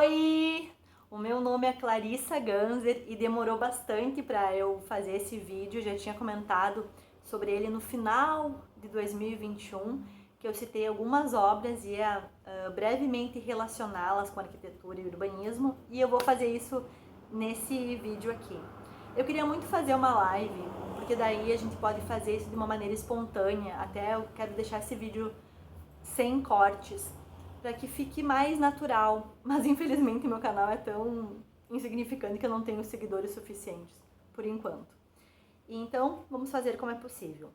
Oi! O meu nome é Clarissa Ganzer e demorou bastante para eu fazer esse vídeo. Já tinha comentado sobre ele no final de 2021, que eu citei algumas obras e ia brevemente relacioná-las com arquitetura e urbanismo, e eu vou fazer isso nesse vídeo aqui. Eu queria muito fazer uma live, porque daí a gente pode fazer isso de uma maneira espontânea. Até eu quero deixar esse vídeo sem cortes, para que fique mais natural, mas infelizmente meu canal é tão insignificante que eu não tenho seguidores suficientes, por enquanto. Então, vamos fazer como é possível.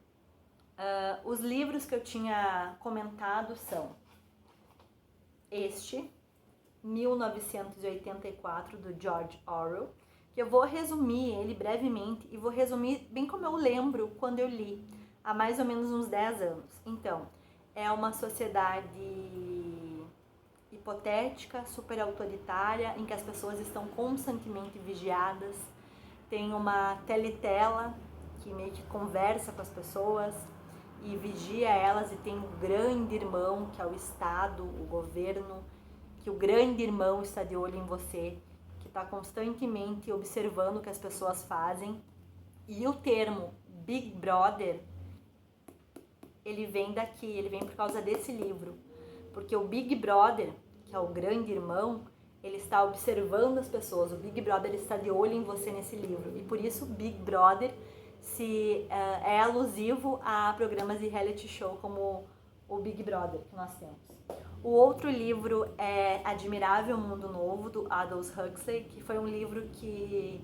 Os livros que eu tinha comentado são este, 1984, do George Orwell, que eu vou resumir ele brevemente e vou resumir bem como eu lembro quando eu li, há mais ou menos uns 10 anos. Então, é uma sociedade hipotética, super autoritária, em que as pessoas estão constantemente vigiadas. Tem uma teletela que meio que conversa com as pessoas e vigia elas, e tem o grande irmão, que é o Estado, o governo, que o grande irmão está de olho em você, que está constantemente observando o que as pessoas fazem. E o termo Big Brother, ele vem daqui, ele vem por causa desse livro, porque o Big Brother, que é o grande irmão, ele está observando as pessoas, o Big Brother está de olho em você nesse livro, e por isso Big Brother é alusivo a programas de reality show como o Big Brother que nós temos. O outro livro é Admirável Mundo Novo, do Aldous Huxley, que foi um livro que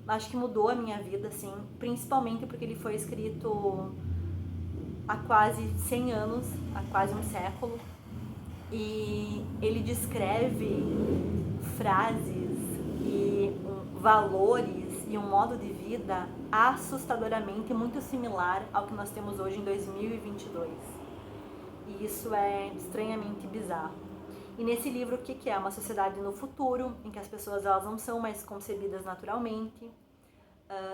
acho que mudou a minha vida, assim, principalmente porque ele foi escrito há quase 100 anos, há quase um século, e ele descreve frases e valores e um modo de vida assustadoramente muito similar ao que nós temos hoje em 2022. E isso é estranhamente bizarro. E nesse livro, o que é? Uma sociedade no futuro, em que as pessoas elas não são mais concebidas naturalmente,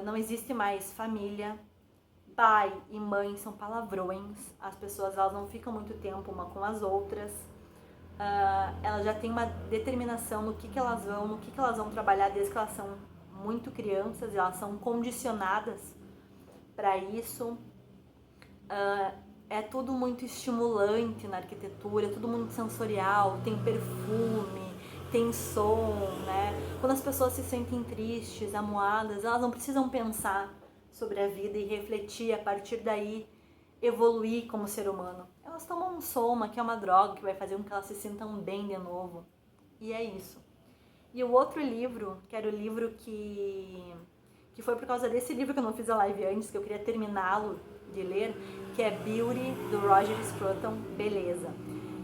não existe mais família, pai e mãe são palavrões, as pessoas elas não ficam muito tempo uma com as outras, elas já têm uma determinação no que elas vão, no que elas vão trabalhar desde que elas são muito crianças, e elas são condicionadas para isso. É tudo muito estimulante na arquitetura, é tudo muito sensorial, tem perfume, tem som, né? Quando as pessoas se sentem tristes, amuadas, elas não precisam pensar sobre a vida e refletir, a partir daí evoluir como ser humano. Elas tomam um soma, que é uma droga que vai fazer com que elas se sintam bem de novo. E é isso. E o outro livro, que era o livro que foi por causa desse livro que eu não fiz a live antes, que eu queria terminá-lo de ler, que é Beauty, do Roger Scruton, Beleza.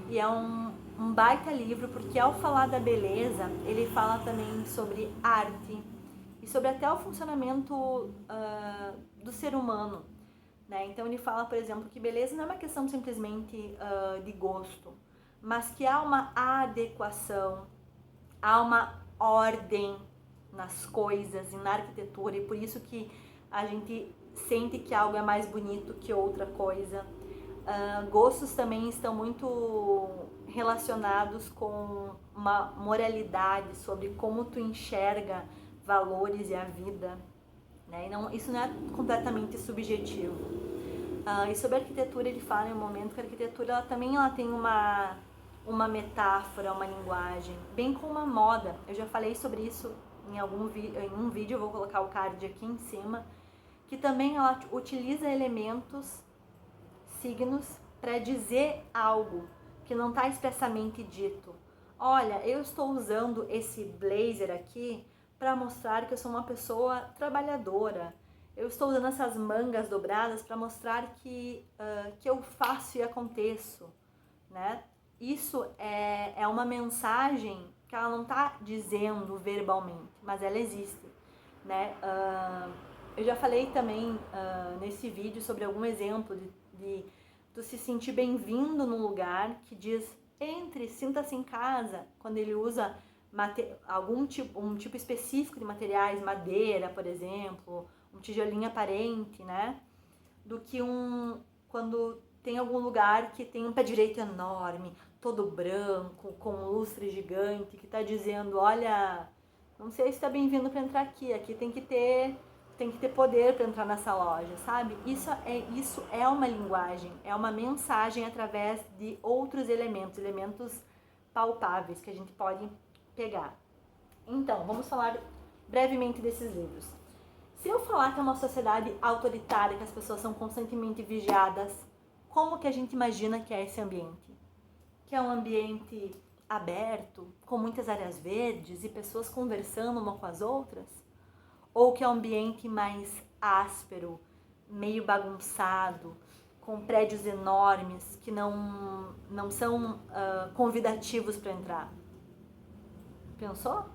E é um baita livro, porque ao falar da beleza, ele fala também sobre arte e sobre até o funcionamento do ser humano, né? Então ele fala, por exemplo, que beleza não é uma questão simplesmente de gosto, mas que há uma adequação, há uma ordem nas coisas e na arquitetura, e por isso que a gente sente que algo é mais bonito que outra coisa. Gostos também estão muito relacionados com uma moralidade sobre como tu enxerga valores e a vida, né? E não, isso não é completamente subjetivo. E sobre a arquitetura ele fala em um momento que a arquitetura ela tem uma metáfora, uma linguagem, bem como a moda. Eu já falei sobre isso em um vídeo, eu vou colocar o card aqui em cima, que também ela utiliza elementos, signos, para dizer algo que não está expressamente dito. Olha, eu estou usando esse blazer aqui para mostrar que eu sou uma pessoa trabalhadora. Eu estou usando essas mangas dobradas para mostrar que eu faço e aconteço, né? Isso é uma mensagem que ela não está dizendo verbalmente, mas ela existe, né? Eu já falei também nesse vídeo sobre algum exemplo de tu se sentir bem-vindo num lugar que diz entre, sinta-se em casa, quando ele usa um tipo específico de materiais, madeira, por exemplo, um tijolinho aparente, né? Do que quando tem algum lugar que tem um pé direito enorme, todo branco, com um lustre gigante, que está dizendo, olha, não sei se está bem-vindo para entrar aqui, aqui tem que ter poder para entrar nessa loja, sabe? Isso é uma linguagem, é uma mensagem através de outros elementos palpáveis que a gente pode pegar. Então, vamos falar brevemente desses livros. Se eu falar que é uma sociedade autoritária, que as pessoas são constantemente vigiadas, como que a gente imagina que é esse ambiente? Que é um ambiente aberto, com muitas áreas verdes e pessoas conversando uma com as outras? Ou que é um ambiente mais áspero, meio bagunçado, com prédios enormes que não são convidativos para entrar? Pensou?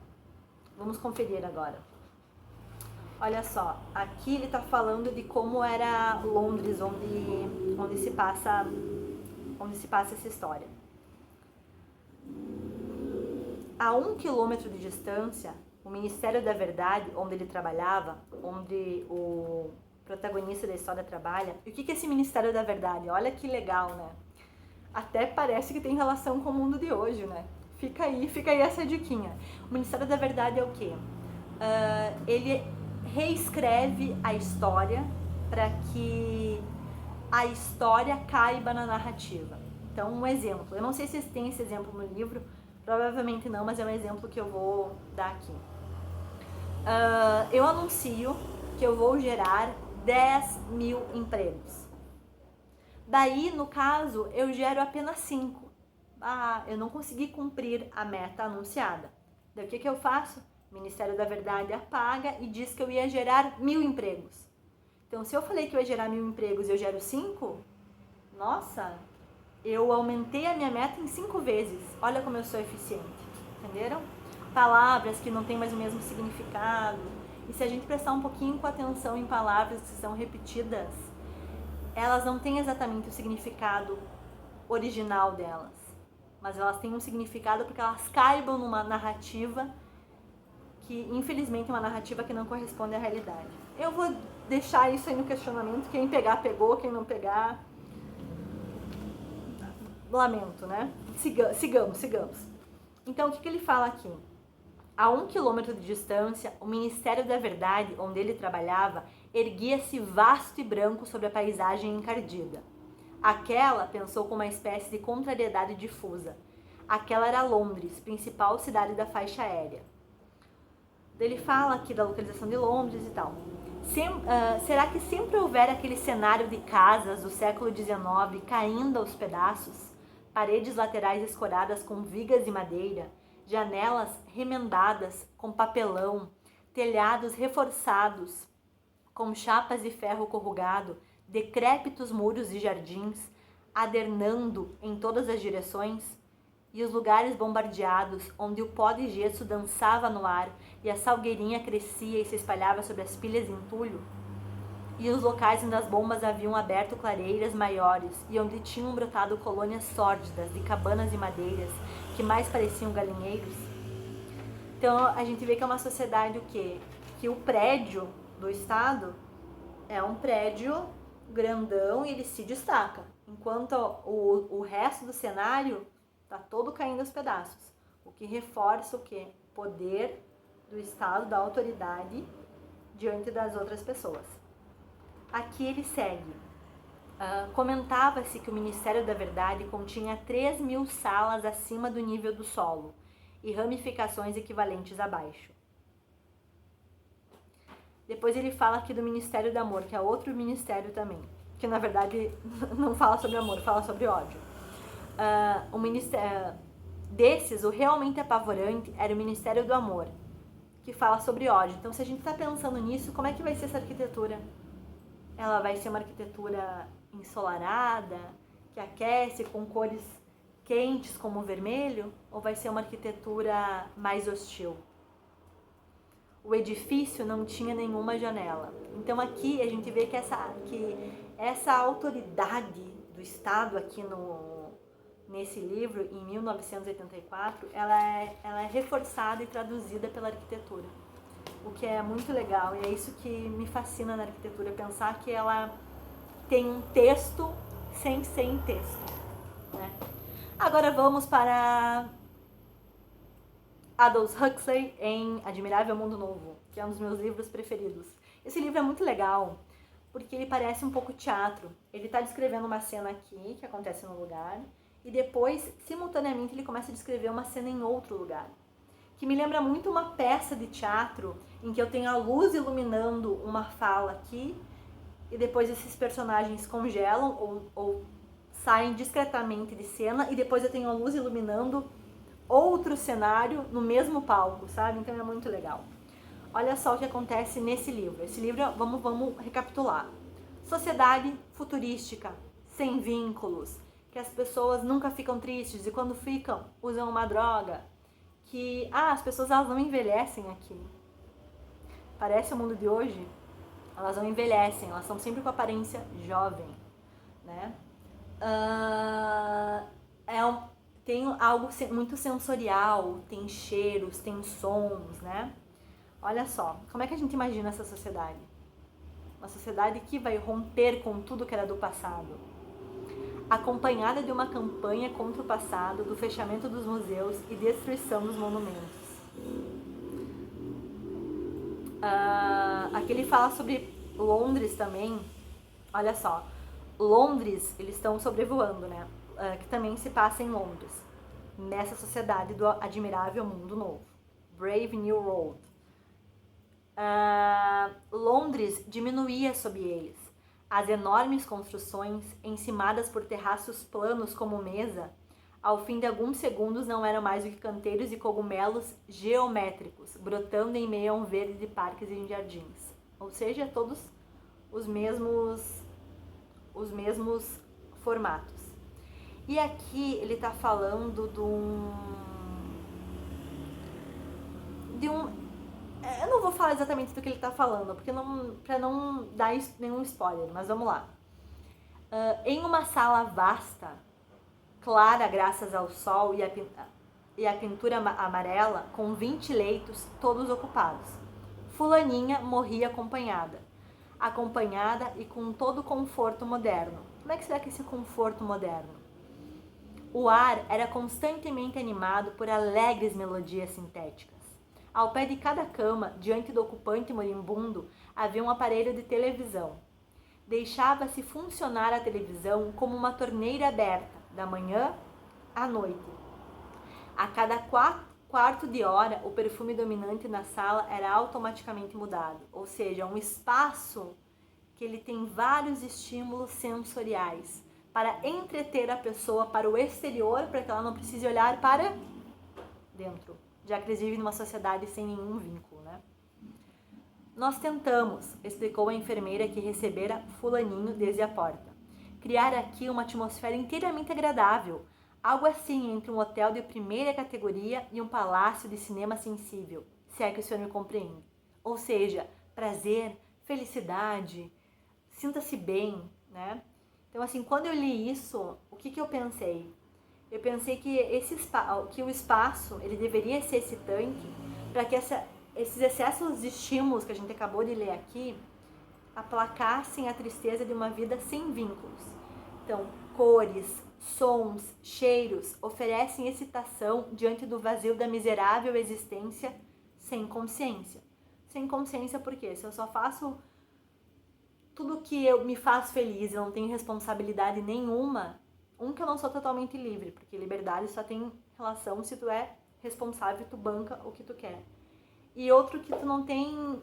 Vamos conferir agora. Olha só, aqui ele está falando de como era Londres, onde se passa essa história. A 1 quilômetro de distância, o Ministério da Verdade, onde ele trabalhava, onde o protagonista da história trabalha. E o que é esse Ministério da Verdade? Olha que legal, né? Até parece que tem relação com o mundo de hoje, né? Fica aí essa diquinha. O Ministério da Verdade é o quê? Ele reescreve a história para que a história caiba na narrativa. Então, um exemplo. Eu não sei se tem esse exemplo no livro, provavelmente não, mas é um exemplo que eu vou dar aqui. Eu anuncio que eu vou gerar 10.000 empregos. Daí, no caso, eu gero apenas 5. Eu não consegui cumprir a meta anunciada. Daí, o que eu faço? O Ministério da Verdade apaga e diz que eu ia gerar 1.000 empregos. Então, se eu falei que eu ia gerar 1.000 empregos e eu gero 5, nossa, eu aumentei a minha meta em 5 vezes. Olha como eu sou eficiente, entenderam? Palavras que não têm mais o mesmo significado. E se a gente prestar um pouquinho com atenção em palavras que são repetidas, elas não têm exatamente o significado original delas, mas elas têm um significado porque elas caibam numa narrativa que, infelizmente, é uma narrativa que não corresponde à realidade. Eu vou deixar isso aí no questionamento. Quem pegar, pegou. Quem não pegar, lamento, né? Sigamos. Então, o que ele fala aqui? A 1 quilômetro de distância, o Ministério da Verdade, onde ele trabalhava, erguia-se vasto e branco sobre a paisagem encardida. Aquela, pensou com uma espécie de contrariedade difusa. Aquela era Londres, principal cidade da faixa aérea. Ele fala aqui da localização de Londres e tal. Será que sempre houver aquele cenário de casas do século XIX caindo aos pedaços? Paredes laterais escoradas com vigas de madeira, janelas remendadas com papelão, telhados reforçados com chapas de ferro corrugado, decrépitos muros de jardins, adernando em todas as direções, e os lugares bombardeados, onde o pó de gesso dançava no ar e a salgueirinha crescia e se espalhava sobre as pilhas de entulho, e os locais onde as bombas haviam aberto clareiras maiores e onde tinham brotado colônias sórdidas de cabanas de madeiras que mais pareciam galinheiros. Então a gente vê que é uma sociedade o quê? Que o prédio do Estado é um prédio grandão e ele se destaca, enquanto o resto do cenário está todo caindo aos pedaços, o que reforça o quê? Poder do Estado, da autoridade diante das outras pessoas. Aqui ele segue. Comentava-se que o Ministério da Verdade continha 3.000 salas acima do nível do solo e ramificações equivalentes abaixo. Depois ele fala aqui do Ministério do Amor, que é outro ministério também, que na verdade não fala sobre amor, fala sobre ódio. O ministério desses, o realmente apavorante era o Ministério do Amor, que fala sobre ódio. Então, se a gente está pensando nisso, como é que vai ser essa arquitetura? Ela vai ser uma arquitetura ensolarada, que aquece com cores quentes como o vermelho, ou vai ser uma arquitetura mais hostil? O edifício não tinha nenhuma janela. Então aqui a gente vê que essa autoridade do Estado aqui nesse livro, em 1984, ela é reforçada e traduzida pela arquitetura. O que é muito legal, e é isso que me fascina na arquitetura, pensar que ela tem um texto sem ser em texto, né? Agora vamos para Aldous Huxley em Admirável Mundo Novo, que é um dos meus livros preferidos. Esse livro é muito legal porque ele parece um pouco teatro. Ele está descrevendo uma cena aqui, que acontece num lugar, e depois, simultaneamente, ele começa a descrever uma cena em outro lugar. Que me lembra muito uma peça de teatro em que eu tenho a luz iluminando uma fala aqui e depois esses personagens congelam ou saem discretamente de cena e depois eu tenho a luz iluminando outro cenário no mesmo palco, sabe? Então é muito legal. Olha só o que acontece nesse livro. Esse livro, vamos recapitular. Sociedade futurística, sem vínculos, que as pessoas nunca ficam tristes e quando ficam, usam uma droga. Que, as pessoas elas não envelhecem aqui. Parece o mundo de hoje, elas não envelhecem, elas estão sempre com aparência jovem, né? Tem algo muito sensorial, tem cheiros, tem sons, né? Olha só, como é que a gente imagina essa sociedade? Uma sociedade que vai romper com tudo que era do passado, acompanhada de uma campanha contra o passado, do fechamento dos museus e destruição dos monumentos. Aqui ele fala sobre Londres também. Olha só, Londres, eles estão sobrevoando, né? Que também se passa em Londres, nessa sociedade do admirável mundo novo. Brave New World. Londres diminuía sob eles. As enormes construções, encimadas por terraços planos como mesa, ao fim de alguns segundos não eram mais do que canteiros e cogumelos geométricos, brotando em meio a um verde de parques e jardins. Ou seja, todos os mesmos formatos. E aqui ele está falando de um eu não vou falar exatamente do que ele está falando, porque para não dar nenhum spoiler, mas vamos lá. Em uma sala vasta, clara graças ao sol e a pintura amarela, com 20 leitos, todos ocupados. Fulaninha morria acompanhada e com todo o conforto moderno. Como é que será que é esse conforto moderno? O ar era constantemente animado por alegres melodias sintéticas. Ao pé de cada cama, diante do ocupante moribundo, havia um aparelho de televisão. Deixava-se funcionar a televisão como uma torneira aberta, da manhã à noite. A cada quarto de hora, o perfume dominante na sala era automaticamente mudado, ou seja, um espaço que ele tem vários estímulos sensoriais para entreter a pessoa para o exterior, para que ela não precise olhar para dentro, já que eles vivem numa sociedade sem nenhum vínculo, né? Nós tentamos, explicou a enfermeira que recebera fulaninho desde a porta, criar aqui uma atmosfera inteiramente agradável, algo assim entre um hotel de primeira categoria e um palácio de cinema sensível, se é que o senhor me compreende. Ou seja, prazer, felicidade, sinta-se bem, né? Então, assim, quando eu li isso, o que eu pensei? Eu pensei que o espaço, ele deveria ser esse tanque para que esses excessos de estímulos que a gente acabou de ler aqui aplacassem a tristeza de uma vida sem vínculos. Então, cores, sons, cheiros oferecem excitação diante do vazio da miserável existência sem consciência. Sem consciência por quê? Se eu só faço tudo que me faz feliz e não tenho responsabilidade nenhuma, que eu não sou totalmente livre, porque liberdade só tem relação se tu é responsável, tu banca o que tu quer. E outro que tu não tem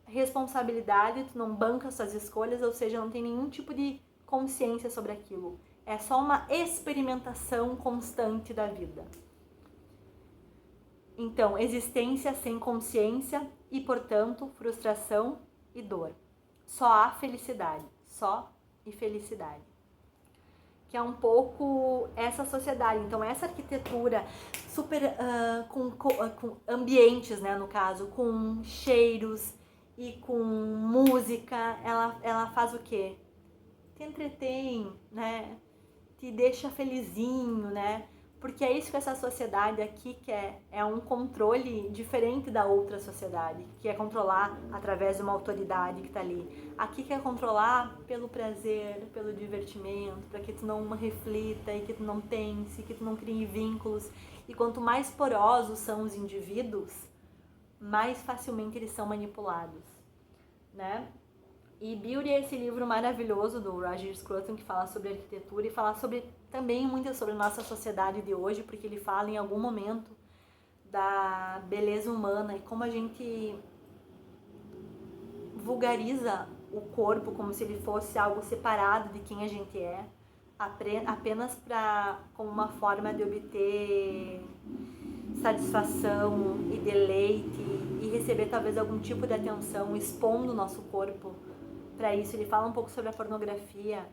responsabilidade, tu não banca suas escolhas, ou seja, não tem nenhum tipo de consciência sobre aquilo. É só uma experimentação constante da vida. Então, existência sem consciência e, portanto, frustração e dor. Só há felicidade, só e felicidade. Que é um pouco essa sociedade. Então, essa arquitetura super com ambientes, né, no caso, com cheiros e com música, ela faz o quê? Te entretém, né? Te deixa felizinho, né? Porque é isso que essa sociedade aqui quer, é um controle diferente da outra sociedade, que é controlar através de uma autoridade que está ali. Aqui quer controlar pelo prazer, pelo divertimento, para que tu não reflita e que tu não pense, que tu não crie vínculos. E quanto mais porosos são os indivíduos, mais facilmente eles são manipulados, né? E Beauty é esse livro maravilhoso do Roger Scruton que fala sobre arquitetura e fala sobre também muito sobre a nossa sociedade de hoje, porque ele fala em algum momento da beleza humana e como a gente vulgariza o corpo como se ele fosse algo separado de quem a gente é, apenas como uma forma de obter satisfação e deleite e receber talvez algum tipo de atenção expondo o nosso corpo para isso. Ele fala um pouco sobre a pornografia.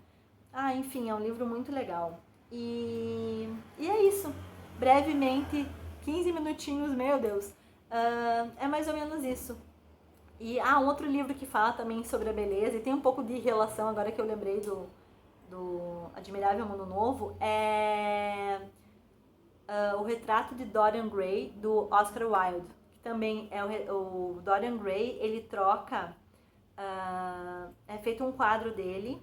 Enfim, é um livro muito legal. E é isso. Brevemente, 15 minutinhos, meu Deus. É mais ou menos isso. E um outro livro que fala também sobre a beleza, e tem um pouco de relação, agora que eu lembrei do Admirável Mundo Novo, é O Retrato de Dorian Gray, do Oscar Wilde. Que também é o Dorian Gray, ele troca... é feito um quadro dele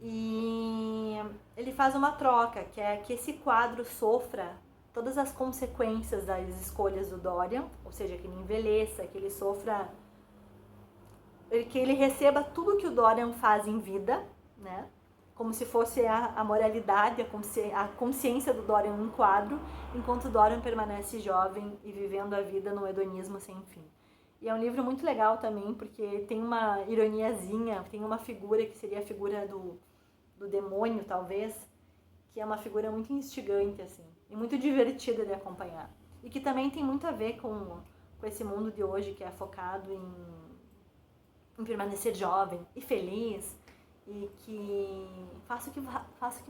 e ele faz uma troca, que é que esse quadro sofra todas as consequências das escolhas do Dorian, ou seja, que ele envelheça, que ele sofra, que ele receba tudo que o Dorian faz em vida, né? Como se fosse a moralidade, a consciência do Dorian num quadro, enquanto o Dorian permanece jovem e vivendo a vida num hedonismo sem fim. E é um livro muito legal também, porque tem uma ironiazinha, tem uma figura que seria a figura do demônio, talvez, que é uma figura muito instigante, assim, e muito divertida de acompanhar. E que também tem muito a ver com esse mundo de hoje, que é focado em permanecer jovem e feliz, e que faça o que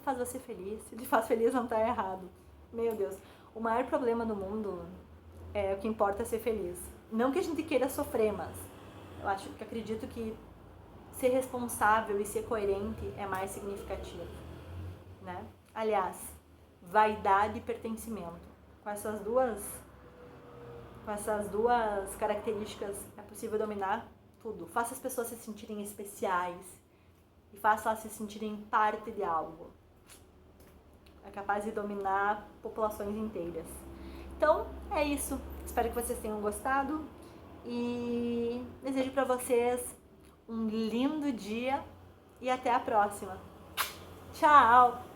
faz você feliz. Se te faz feliz, não tá errado. Meu Deus, o maior problema do mundo é o que importa é ser feliz. Não que a gente queira sofrer, mas eu acredito que ser responsável e ser coerente é mais significativo, né? Aliás, vaidade e pertencimento. Com essas duas características é possível dominar tudo. Faça as pessoas se sentirem especiais e faça elas se sentirem parte de algo. É capaz de dominar populações inteiras. Então, é isso. Espero que vocês tenham gostado e desejo para vocês um lindo dia e até a próxima. Tchau!